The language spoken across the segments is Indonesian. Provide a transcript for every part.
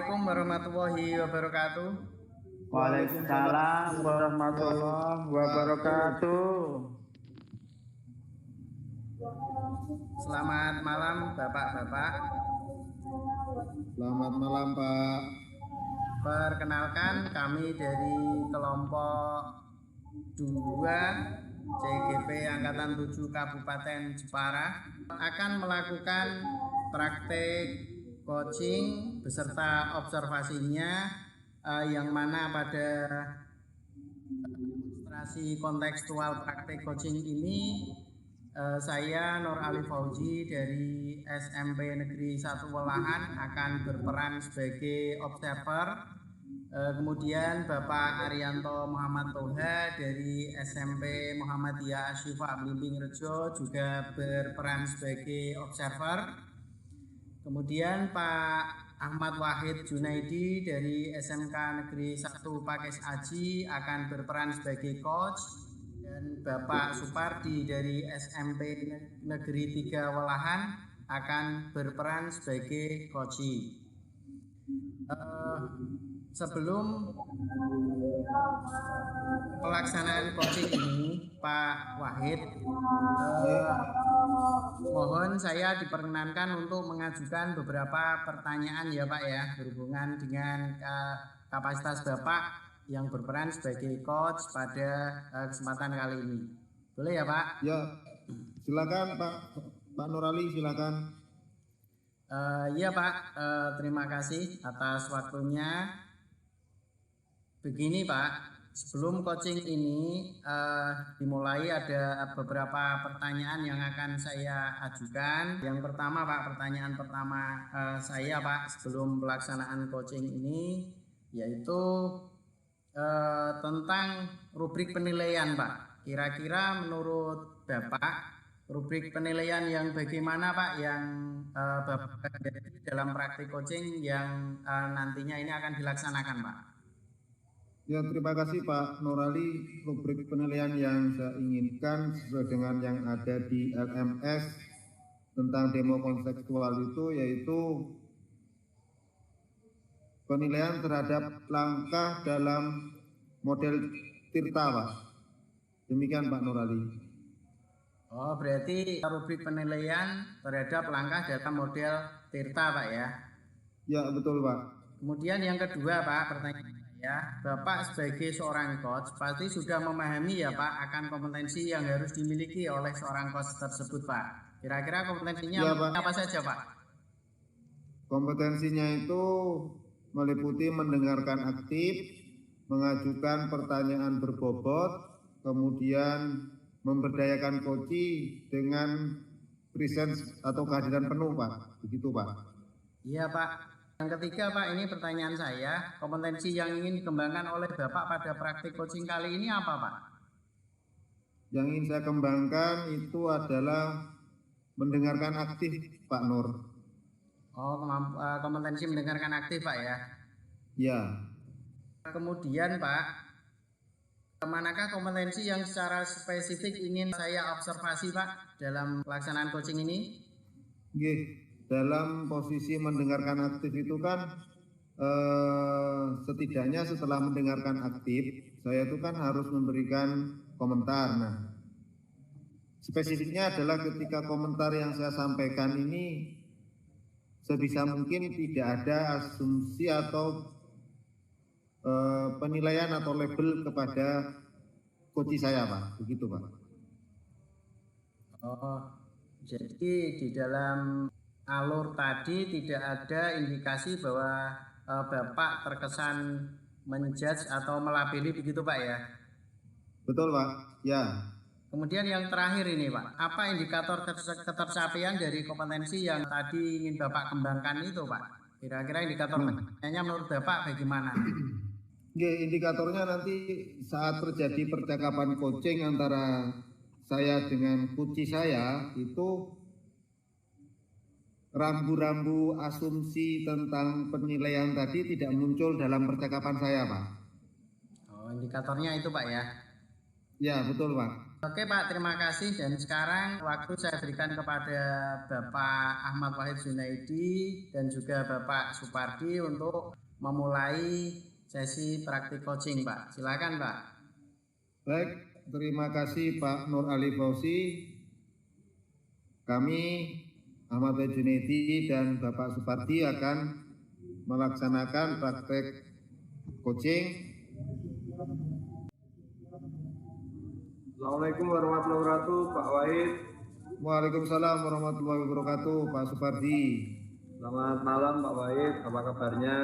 Assalamualaikum warahmatullahi wabarakatuh. Waalaikumsalam warahmatullahi wabarakatuh. Selamat malam Bapak-bapak. Selamat malam Pak. Perkenalkan kami dari kelompok 2 CGP Angkatan 7 Kabupaten Jepara akan melakukan praktek coaching beserta observasinya yang mana pada demonstrasi kontekstual praktek coaching ini saya Nur Ali Fauzi dari SMP Negeri 1 Welahan akan berperan sebagai observer. Kemudian Bapak Arianto Muhammad Toha dari SMP Muhammadiyah Asyifa Blimbing Rejo juga berperan sebagai observer. Kemudian Pak Ahmad Wahid Junaidi dari SMK Negeri 1 Pakis Aji akan berperan sebagai coach, dan Bapak Supardi dari SMP Negeri 3 Welahan akan berperan sebagai coaching. Sebelum pelaksanaan coaching ini, Pak Wahid, mohon saya diperkenankan untuk mengajukan beberapa pertanyaan ya Pak ya, berhubungan dengan kapasitas Bapak yang berperan sebagai coach pada kesempatan kali ini. Boleh ya Pak? Ya, silakan Pak Nurali, silakan. Iya Pak, terima kasih atas waktunya. Begini Pak, sebelum coaching ini dimulai ada beberapa pertanyaan yang akan saya ajukan. Yang pertama Pak, pertanyaan pertama saya Pak sebelum pelaksanaan coaching ini yaitu tentang rubrik penilaian Pak. Kira-kira menurut Bapak rubrik penilaian yang bagaimana Pak yang Bapak dalam praktik coaching yang nantinya ini akan dilaksanakan Pak? Ya, terima kasih Pak Nurali. Rubrik penilaian yang saya inginkan sesuai dengan yang ada di LMS tentang demo kontekstual itu yaitu penilaian terhadap langkah dalam model Tirta Pak. Demikian Pak Nurali. Oh, berarti rubrik penilaian terhadap langkah dalam model Tirta Pak ya? Ya, betul Pak. Kemudian yang kedua Pak, pertanyaan saya, Bapak sebagai seorang coach pasti sudah memahami ya Pak akan kompetensi yang harus dimiliki oleh seorang coach tersebut Pak. Kira-kira kompetensinya Ya, Pak. apa saja Pak? Kompetensinya itu meliputi mendengarkan aktif, mengajukan pertanyaan berbobot, kemudian memberdayakan coachi dengan presence atau kehadiran penuh Pak. Begitu Pak. Iya Pak. Yang ketiga Pak, ini pertanyaan saya, kompetensi yang ingin dikembangkan oleh Bapak pada praktik coaching kali ini apa Pak? Yang ingin saya kembangkan itu adalah mendengarkan aktif Pak Nur. Oh, kompetensi mendengarkan aktif Pak ya? Ya. Kemudian Pak, manakah kompetensi yang secara spesifik ingin saya observasi Pak dalam pelaksanaan coaching ini? Dalam posisi mendengarkan aktif itu kan setidaknya setelah mendengarkan aktif, saya itu kan harus memberikan komentar. Nah, spesifiknya adalah ketika komentar yang saya sampaikan ini sebisa mungkin tidak ada asumsi atau penilaian atau label kepada coach saya Pak, begitu Pak. Oh, jadi di dalam alur tadi tidak ada indikasi bahwa Bapak terkesan menjudge atau melabeli begitu Pak ya? Betul Pak, ya. Kemudian yang terakhir ini Pak, apa indikator ketercapaian dari kompetensi yang tadi ingin Bapak kembangkan itu Pak? Kira-kira indikator penilaiannya menurut Bapak bagaimana? Indikatornya nanti saat terjadi percakapan coaching antara saya dengan coach saya itu rambu-rambu asumsi tentang penilaian tadi tidak muncul dalam percakapan saya Pak. Oh, indikatornya itu Pak ya? Ya, betul Pak. Oke Pak, terima kasih. Dan sekarang waktu saya berikan kepada Bapak Ahmad Wahid Junaidi dan juga Bapak Supardi untuk memulai sesi praktik coaching Pak. Silakan Pak. Baik, terima kasih Pak Nur Ali Fauzi. Kami Ahmad Wahid Junaidi dan Bapak Supardi akan melaksanakan praktek coaching. Assalamualaikum warahmatullahi wabarakatuh, Pak Wahid. Waalaikumsalam warahmatullahi wabarakatuh, Pak Supardi. Selamat malam, Pak Wahid. Apa kabarnya?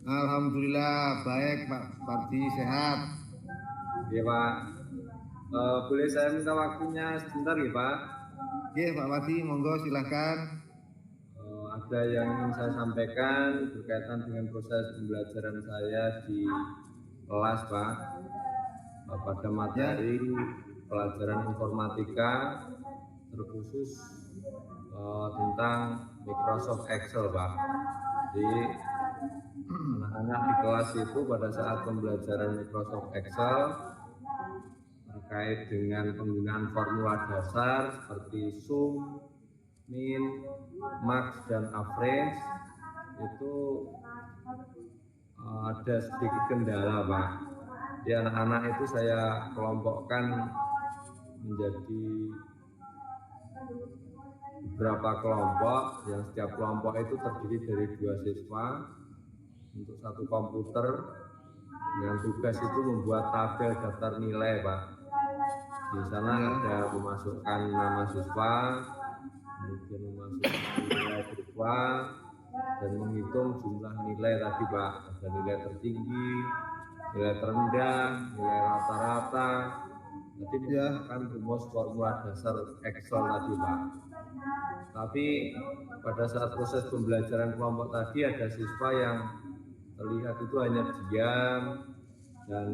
Alhamdulillah baik, Pak Supardi, sehat. Iya, Pak. Boleh saya minta waktunya sebentar ya, Pak? Oke, Pak Wadi, monggo silahkan. Ada yang ingin saya sampaikan berkaitan dengan proses pembelajaran saya di kelas, Pak. Pada materi pelajaran informatika terkhusus tentang Microsoft Excel, Pak. Jadi anak-anak di kelas itu pada saat pembelajaran Microsoft Excel terkait dengan penggunaan formula dasar seperti sum, min, max, dan average itu ada sedikit kendala, Pak. Di anak-anak itu saya kelompokkan menjadi beberapa kelompok, yang setiap kelompok itu terdiri dari 2 siswa untuk satu komputer, dengan tugas itu membuat tabel daftar nilai, Pak. Di sana ada memasukkan nama siswa, kemudian memasukkan nilai siswa, dan menghitung jumlah nilai tadi, Pak. Ada nilai tertinggi, nilai terendah, nilai rata-rata. Tadi menggunakan rumus formula dasar Excel tadi, Pak. Tapi pada saat proses pembelajaran kelompok tadi ada siswa yang terlihat itu hanya diam dan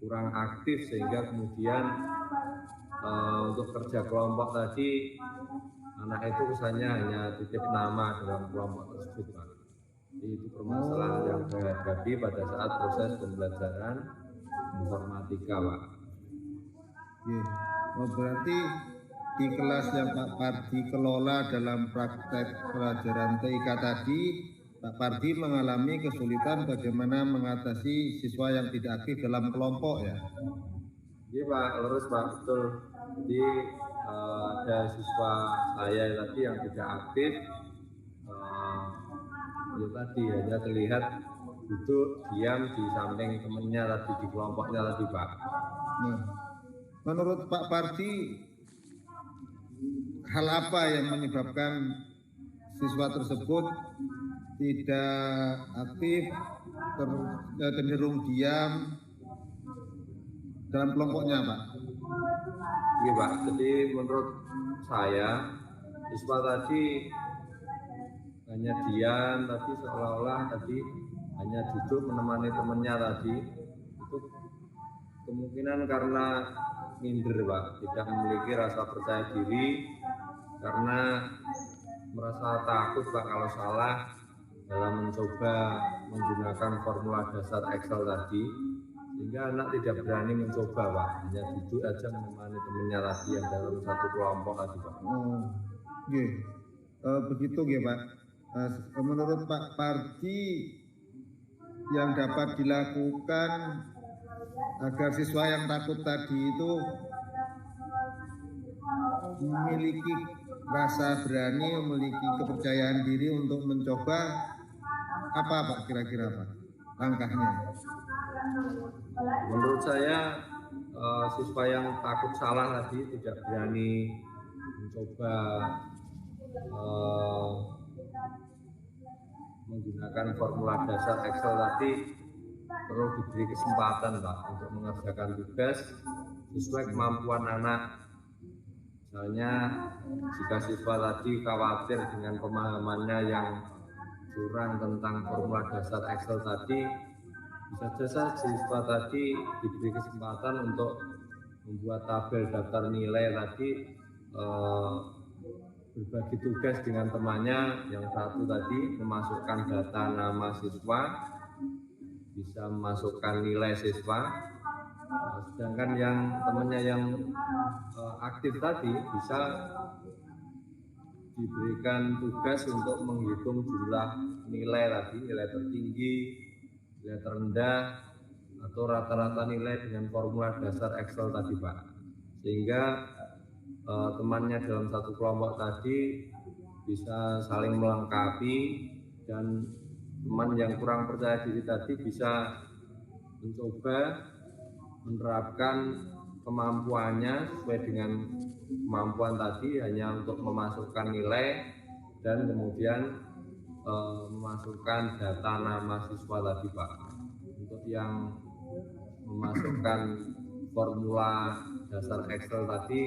kurang aktif, sehingga kemudian untuk kerja kelompok tadi anak itu kesannya hanya titip nama dalam kelompok tersebut, Pak. Itu permasalahan yang saya hadapi pada saat proses pembelajaran informatika, Pak. Oh, berarti di kelas yang Pak Pardi kelola dalam praktek pelajaran TIK tadi, Pak Pardi mengalami kesulitan bagaimana mengatasi siswa yang tidak aktif dalam kelompok, ya? Iya, Pak, lurus, Pak, betul. Jadi ada siswa saya tadi yang tidak aktif, ya tadi hanya terlihat duduk diam di samping temannya tadi, di kelompoknya tadi, Pak. Nah, menurut Pak Pardi, hal apa yang menyebabkan siswa tersebut tidak aktif, cenderung diam dalam kelompoknya, Pak? Iya, Pak. Jadi menurut saya siswa tadi hanya diam, tapi seolah-olah tadi hanya duduk menemani temannya tadi. Itu kemungkinan karena minder, Pak, tidak memiliki rasa percaya diri karena merasa takut, Pak, kalau salah dalam mencoba menggunakan formula dasar Excel tadi, sehingga anak tidak berani mencoba, Pak, hanya duduk aja menemani temannya tadi yang dalam satu kelompok tadi, Pak. Oh, iya. Begitu ya, Pak. Menurut Pak Pardi, yang dapat dilakukan agar siswa yang takut tadi itu memiliki rasa berani, memiliki kepercayaan diri untuk mencoba, apa Pak kira-kira, Pak, langkahnya? Menurut saya siswa yang takut salah tadi, tidak berani mencoba menggunakan formula dasar Excel tadi, perlu diberi kesempatan, Pak, untuk mengerjakan tugas sesuai kemampuan anak. Misalnya jika siswa tadi khawatir dengan pemahamannya yang kurang tentang formula dasar Excel tadi, bisa saja siswa tadi diberi kesempatan untuk membuat tabel daftar nilai tadi, berbagi tugas dengan temannya. Yang satu tadi memasukkan data nama siswa, bisa memasukkan nilai siswa, Sedangkan yang temannya yang aktif tadi bisa diberikan tugas untuk menghitung jumlah nilai tadi, nilai tertinggi, nilai terendah, atau rata-rata nilai dengan formula dasar Excel tadi Pak. Sehingga temannya dalam satu kelompok tadi bisa saling melengkapi dan teman yang kurang percaya diri tadi bisa mencoba menerapkan kemampuannya sesuai dengan kemampuan tadi hanya untuk memasukkan nilai dan kemudian memasukkan data nama siswa tadi Pak. Untuk yang memasukkan formula dasar Excel tadi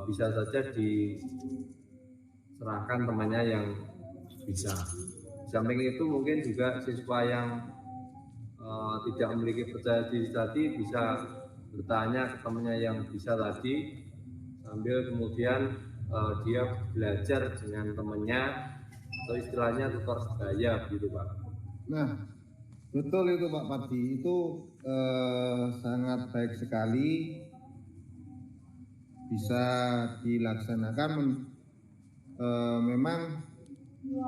bisa saja diserahkan temannya yang bisa. Di samping itu mungkin juga siswa yang tidak memiliki percaya diri tadi bisa bertanya ke temannya yang bisa tadi sambil kemudian dia belajar dengan temannya atau istilahnya tutor sebaya gitu Pak. Nah, betul itu Pak Pardi, itu sangat baik sekali bisa dilaksanakan. Memang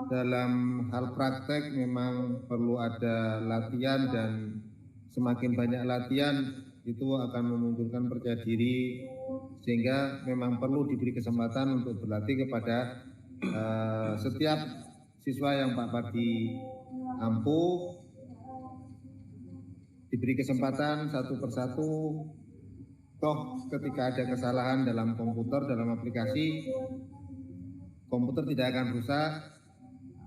dalam hal praktek memang perlu ada latihan dan semakin banyak latihan itu akan memunculkan percaya diri, sehingga memang perlu diberi kesempatan untuk berlatih kepada setiap siswa yang Pak Pardi ampuh, diberi kesempatan satu persatu. Toh ketika ada kesalahan dalam komputer, dalam aplikasi, komputer tidak akan rusak,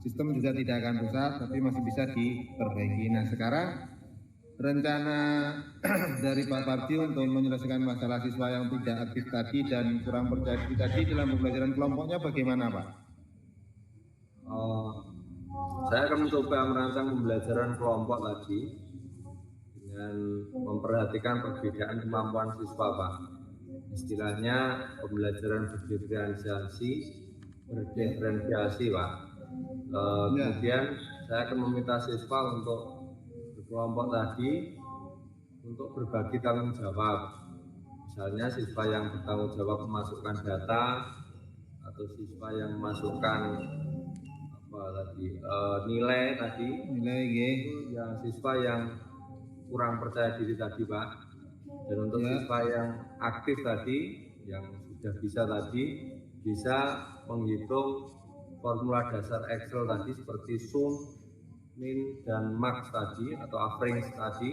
sistem juga tidak akan rusak, tapi masih bisa diperbaiki. Nah sekarang rencana dari Pak Pardi untuk menyelesaikan masalah siswa yang tidak aktif tadi dan kurang percaya diri tadi dalam pembelajaran kelompoknya bagaimana Pak? Saya akan mencoba merancang pembelajaran kelompok tadi dengan memperhatikan perbedaan kemampuan siswa Pak. Istilahnya pembelajaran berdiferensiasi Pak. Kemudian saya akan meminta siswa untuk berkelompok tadi untuk berbagi tanggung jawab. Misalnya siswa yang bertanggung jawab memasukkan data atau siswa yang memasukkan nilai itu yang siswa yang kurang percaya diri tadi Pak. Dan untuk siswa yang aktif tadi yang sudah bisa tadi bisa menghitung formula dasar Excel tadi seperti sum, min, dan max tadi atau average tadi.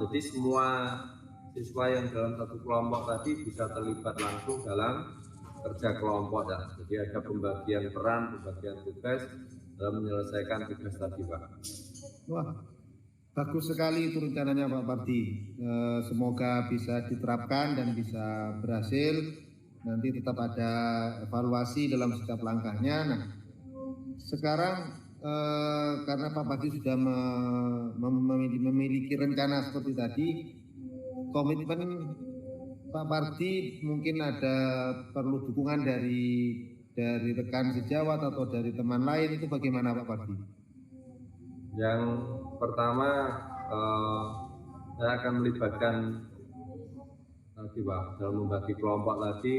Jadi semua siswa yang dalam satu kelompok tadi bisa terlibat langsung dalam kerja kelompok ya. Jadi ada pembagian peran, pembagian tugas dalam menyelesaikan tugas tadi Pak. Wah, bagus sekali itu rencananya Pak Pardi. Semoga bisa diterapkan dan bisa berhasil. Nanti tetap ada evaluasi dalam setiap langkahnya. Nah, sekarang karena Pak Pardi sudah memiliki rencana seperti tadi, komitmen Pak Pardi mungkin ada perlu dukungan dari rekan sejawat atau dari teman lain, itu bagaimana Pak Pardi? Yang pertama saya akan melibatkan tadi Pak dalam membagi kelompok tadi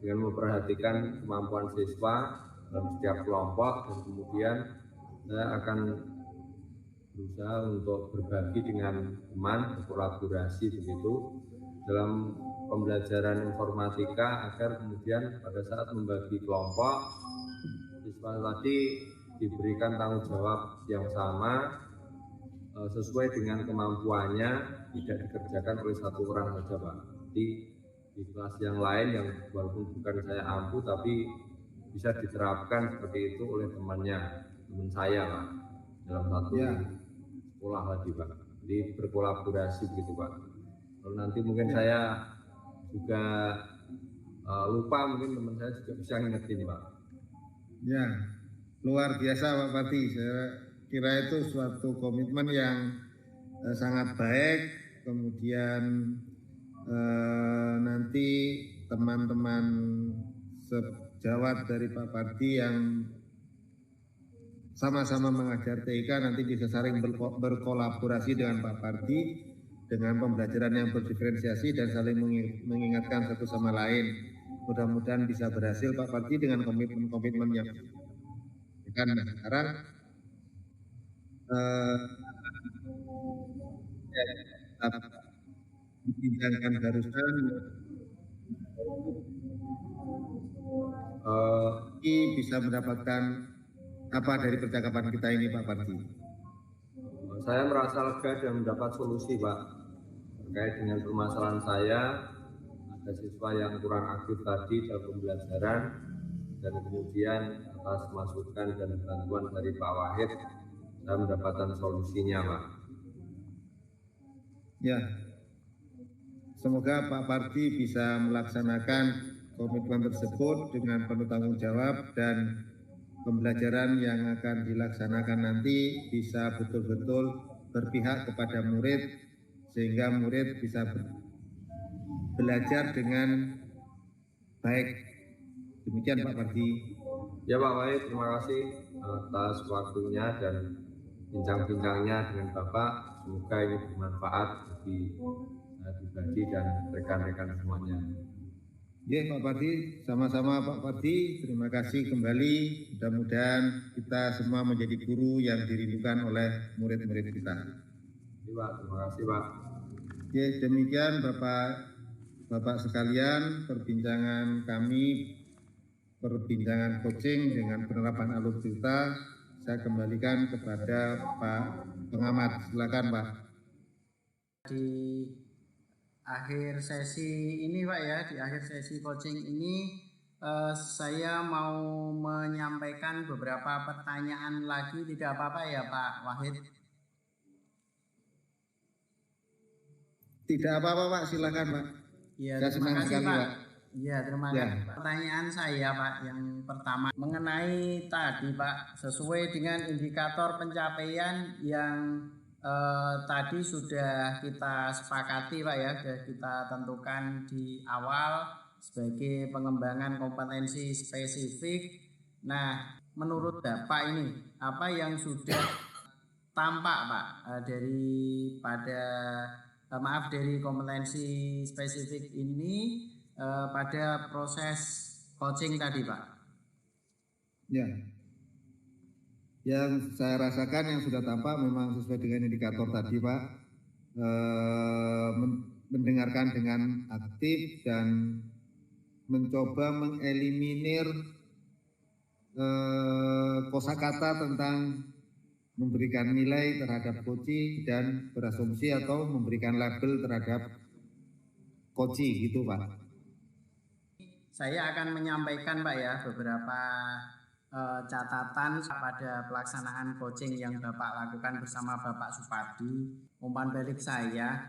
dengan memperhatikan kemampuan siswa dalam setiap kelompok dan kemudian saya akan berusaha untuk berbagi dengan teman, berkolaborasi begitu dalam pembelajaran informatika agar kemudian pada saat membagi kelompok siswa tadi diberikan tanggung jawab yang sama sesuai dengan kemampuannya, tidak dikerjakan oleh satu orang saja Pak. Di kelas yang lain yang walaupun bukan saya ampuh tapi bisa diterapkan seperti itu oleh teman saya Pak, dalam satu sekolah tadi Pak. Jadi berkolaborasi begitu Pak. Lalu nanti mungkin saya juga lupa, mungkin teman saya juga bisa ngingetin Pak. Ya, luar biasa Pak Pardi. Saya kira itu suatu komitmen yang sangat baik. Kemudian nanti teman-teman sejawat dari Pak Pardi yang sama-sama mengajar TIK nanti bisa saling berkolaborasi dengan Pak Pardi dengan pembelajaran yang berdiferensiasi dan saling mengingatkan satu sama lain. Mudah-mudahan bisa berhasil Pak Parti dengan komitmen-komitmen yang kan. Nah, sekarang dibincangkan barusan bisa mendapatkan apa dari percakapan kita ini Pak Parti? Saya merasa lega dan mendapat solusi Pak terkait dengan permasalahan saya. Ada siswa yang kurang aktif tadi dalam pembelajaran dan kemudian atas masukan dan bantuan dari Pak Wahid saya mendapatkan solusinya Pak. Ya, semoga Pak Parti bisa melaksanakan komitmen tersebut dengan penuh tanggung jawab dan pembelajaran yang akan dilaksanakan nanti bisa betul-betul berpihak kepada murid sehingga murid bisa belajar dengan baik. Demikian Pak Parti. Ya Pak Wahid, terima kasih atas waktunya dan bincang-bincangnya dengan Bapak. Semoga ini bermanfaat bagi saya pribadi dan rekan-rekan semuanya. Ya Pak Parti, sama-sama Pak Parti, terima kasih kembali. Mudah-mudahan kita semua menjadi guru yang dirindukan oleh murid-murid kita. Ya Pak, terima kasih Pak. Ya, demikian Bapak sekalian perbincangan kami, perbincangan coaching dengan penerapan alur tirta. Saya kembalikan kepada Pak Pengamat. Silakan Pak. Di akhir sesi ini Pak ya, di akhir sesi coaching ini saya mau menyampaikan beberapa pertanyaan lagi, tidak apa-apa ya Pak Wahid? Tidak apa-apa Pak, silakan Pak. Ya, saya terima kasih Pak. Pak. Ya, terima kasih. Pertanyaan saya Pak yang pertama mengenai tadi Pak, sesuai dengan indikator pencapaian yang tadi sudah kita sepakati Pak ya, sudah kita tentukan di awal sebagai pengembangan kompetensi spesifik. Nah, menurut Bapak ini apa yang sudah tampak Pak dari kompetensi spesifik ini pada proses coaching tadi Pak? Ya, yang saya rasakan yang sudah tampak memang sesuai dengan indikator tadi Pak, mendengarkan dengan aktif dan mencoba mengeliminir kosakata tentang memberikan nilai terhadap coaching dan berasumsi atau memberikan label terhadap coaching gitu Pak. Saya akan menyampaikan Pak ya beberapa catatan pada pelaksanaan coaching yang Bapak lakukan bersama Bapak Supadi. Umpan balik saya,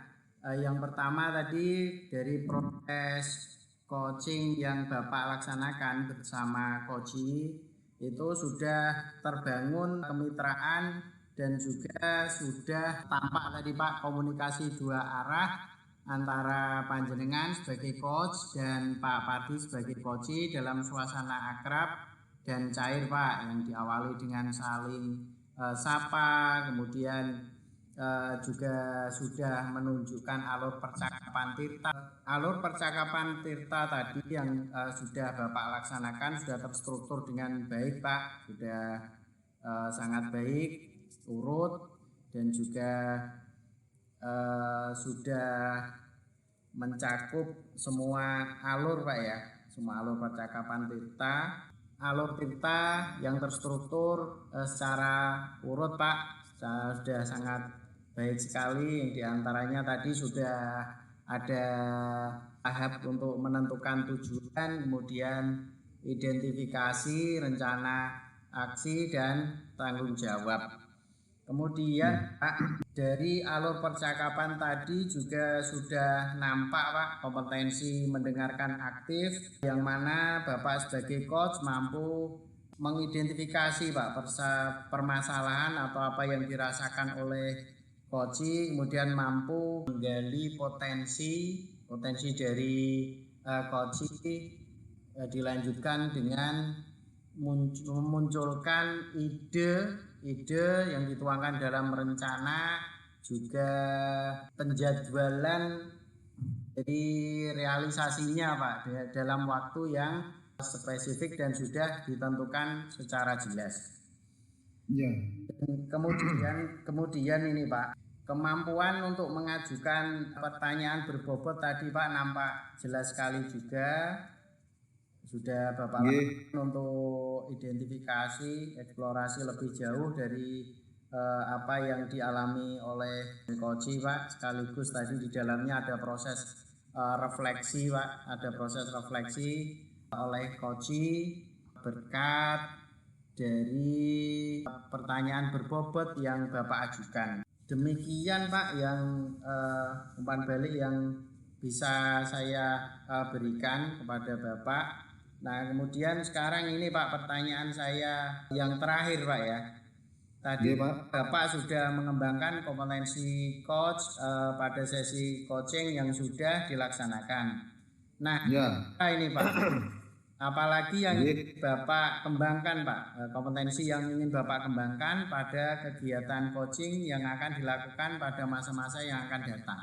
yang pertama tadi dari proses coaching yang Bapak laksanakan bersama Koji itu sudah terbangun kemitraan dan juga sudah tampak tadi Pak komunikasi dua arah antara panjenengan sebagai coach dan Pak Padi sebagai coach dalam suasana akrab dan cair Pak, yang diawali dengan saling sapa, kemudian juga sudah menunjukkan alur percakapan tirta. Alur percakapan tirta tadi yang sudah Bapak laksanakan sudah terstruktur dengan baik Pak, sudah sangat baik, urut dan juga sudah mencakup semua alur Pak ya, semua alur percakapan tirta. Alur tirta yang terstruktur secara urut Pak, sudah sangat baik sekali. Yang diantaranya tadi sudah ada tahap untuk menentukan tujuan, kemudian identifikasi, rencana aksi dan tanggung jawab. Kemudian Pak, dari alur percakapan tadi juga sudah nampak Pak kompetensi mendengarkan aktif, yang mana Bapak sebagai coach mampu mengidentifikasi Pak permasalahan atau apa yang dirasakan oleh coach, kemudian mampu menggali potensi dari coach, dilanjutkan dengan memunculkan ide yang dituangkan dalam rencana juga penjadwalan jadi realisasinya Pak dalam waktu yang spesifik dan sudah ditentukan secara jelas. Ya. Kemudian ini Pak, kemampuan untuk mengajukan pertanyaan berbobot tadi Pak nampak jelas sekali juga. Sudah Bapak lakukan untuk identifikasi, eksplorasi lebih jauh dari apa yang dialami oleh Koci Pak. Sekaligus tadi di dalamnya ada proses refleksi Pak, ada proses refleksi oleh Koci berkat dari pertanyaan berbobot yang Bapak ajukan. Demikian Pak yang umpan balik yang bisa saya berikan kepada Bapak. Nah kemudian sekarang ini Pak pertanyaan saya yang terakhir Pak ya. Tadi Bapak sudah mengembangkan kompetensi coach pada sesi coaching yang sudah dilaksanakan. Nah ini Pak, apalagi yang Bapak kembangkan Pak, kompetensi yang ingin Bapak kembangkan pada kegiatan coaching yang akan dilakukan pada masa-masa yang akan datang.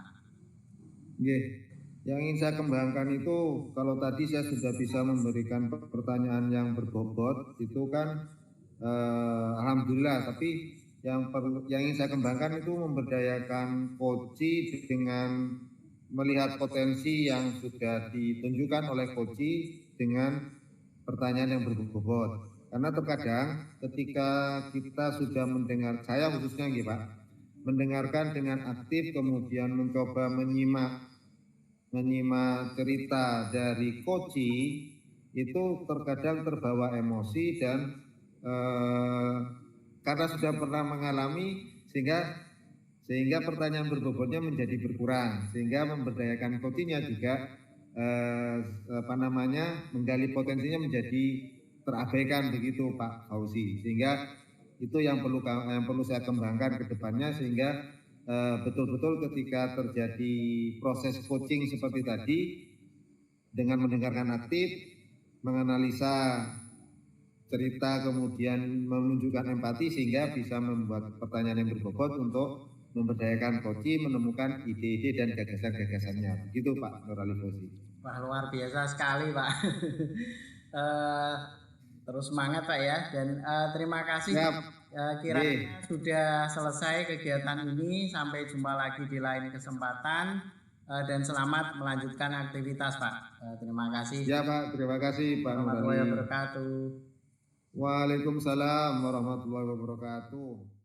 Yang ingin saya kembangkan itu, kalau tadi saya sudah bisa memberikan pertanyaan yang berbobot, itu kan alhamdulillah. Tapi yang ingin saya kembangkan itu memberdayakan Koci dengan melihat potensi yang sudah ditunjukkan oleh Koci dengan pertanyaan yang berbobot. Karena terkadang ketika kita sudah mendengar, saya khususnya Pak, mendengarkan dengan aktif kemudian mencoba menyimak cerita dari Koci, itu terkadang terbawa emosi dan karena sudah pernah mengalami sehingga pertanyaan berbobotnya menjadi berkurang, sehingga memberdayakan Kocinya juga menggali potensinya menjadi terabaikan begitu Pak Fauzi. Sehingga itu yang perlu saya kembangkan ke depannya, sehingga betul-betul ketika terjadi proses coaching seperti tadi, dengan mendengarkan aktif, menganalisa cerita, kemudian menunjukkan empati, sehingga bisa membuat pertanyaan yang berbobot untuk memberdayakan Koci menemukan ide-ide dan gagasan-gagasannya. Begitu Pak Nur Ali Fauzi. Wah luar biasa sekali Pak. Terus semangat Pak ya, dan terima kasih. Kiranya sudah selesai kegiatan ini. Sampai jumpa lagi di lain kesempatan dan selamat melanjutkan aktivitas Pak. Terima kasih. Ya Pak, terima kasih Pak. Warahmatullahi wabarakatuh. Waalaikumsalam warahmatullahi wabarakatuh.